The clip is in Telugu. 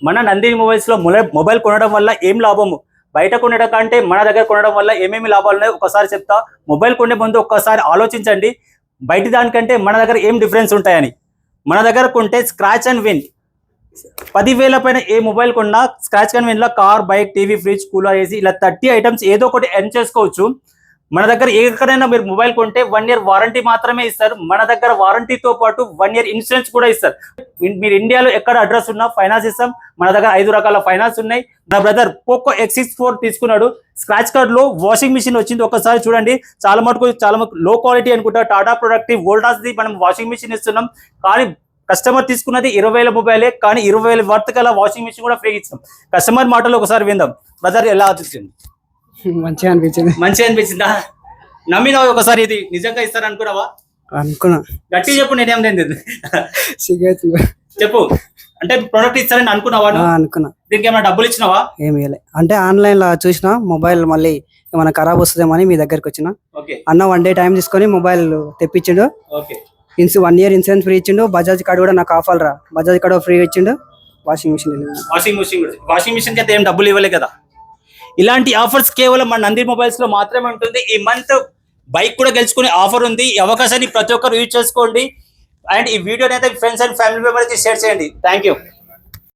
మన నంది మొబైల్స్ లో మొబైల్ కొనడం వల్ల ఏం లాభము, బయట కొనడం కంటే మన దగ్గర కొనడం వల్ల ఏమేమి లాభాలు ఉన్నాయో ఒకసారి చెప్తా. మొబైల్ కొనే ముందు ఒక్కసారి ఆలోచించండి, బయట దానికంటే మన దగ్గర ఏం డిఫరెన్స్ ఉంటాయని. మన దగ్గర కొంటే స్క్రాచ్ అండ్ విన్, 10,000 పైన ఏ మొబైల్ కొన్నా స్క్రాచ్ అండ్ విన్ లో car, bike, TV, fridge, cooler, AC ఇలా 30 ఐటమ్స్ ఏదో ఒకటి ఎర్న్ చేసుకోవచ్చు. మన దగ్గర ఎక్కడైనా మీరు మొబైల్ కొంటే 1 year వారంటీ మాత్రమే ఇస్తారు. మన దగ్గర వారంటీతో పాటు 1 year ఇన్సూరెన్స్ కూడా ఇస్తారు. మీరు ఇండియాలో ఎక్కడ అడ్రస్ ఉన్నా ఫైనాన్స్ ఇస్తాం. మన దగ్గర 5 రకాల ఫైనాన్స్ ఉన్నాయి. నా బ్రదర్ పోకో X64 తీసుకున్నాడు, స్క్రాచ్ కార్డ్ లో వాషింగ్ మిషన్ వచ్చింది. ఒకసారి చూడండి, చాలా మటుకు లో క్వాలిటీ అనుకుంటా. టాటా ప్రొడక్ట్ వోల్టాస్ ది మనం వాషింగ్ మిషన్ ఇస్తున్నాం, కానీ కస్టమర్ తీసుకున్నది 20,000 మొబైలే, కానీ 20,000 వర్త్ గల వాషింగ్ మిషన్ కూడా ఫ్రీగా ఇస్తాం. కస్టమర్ మాటలు ఒకసారి విందాం. బ్రదర్ ఎలా అనిపించింది? మంచిగా అనిపించిందా? నమ్మినావు ఒకసారి, ఇది నిజంగా ఇస్తారు అనుకున్నావా? అనుకున్నా. గట్టి చెప్పు, నేనేం లేదు చెప్పు. అంటే ప్రొడక్ట్ ఇస్తారని అనుకున్నావా? అనుకున్నా. దీనికి ఏమైనా డబ్బులు ఇచ్చినావా? ఏమి అంటే ఆన్లైన్ లో చూసిన మొబైల్ మళ్ళీ ఏమైనా ఖరాబ్ వస్తుందేమో మీ దగ్గరకు వచ్చిన. అన్న 1 day టైం తీసుకొని మొబైల్ తెప్పించిండు. 1 year ఇన్సూరెన్స్ ఫ్రీ ఇచ్చిండు. బజాజ్ కార్డు కూడా నాకు ఆఫర్ రా, బజాజ్ కార్డు ఫ్రీ ఇచ్చిండు. వాషింగ్ మిషన్ కి అయితే ఏం డబ్బులు ఇవ్వలే కదా. ఇలాంటి ఆఫర్స్ కేవలం మన నంది మొబైల్స్ లో మాత్రమే ఉంటుంది. ఈ మంత్ బైక్ కూడా గెలుచుకునే ఆఫర్ ఉంది. ఈ అవకాశాన్ని ప్రతి ఒక్కరు యూజ్ చేసుకోండి. అండ్ ఈ వీడియోని అయితే ఫ్రెండ్స్ అండ్ ఫ్యామిలీ మెంబర్స్ కి షేర్ చేయండి. Thank you.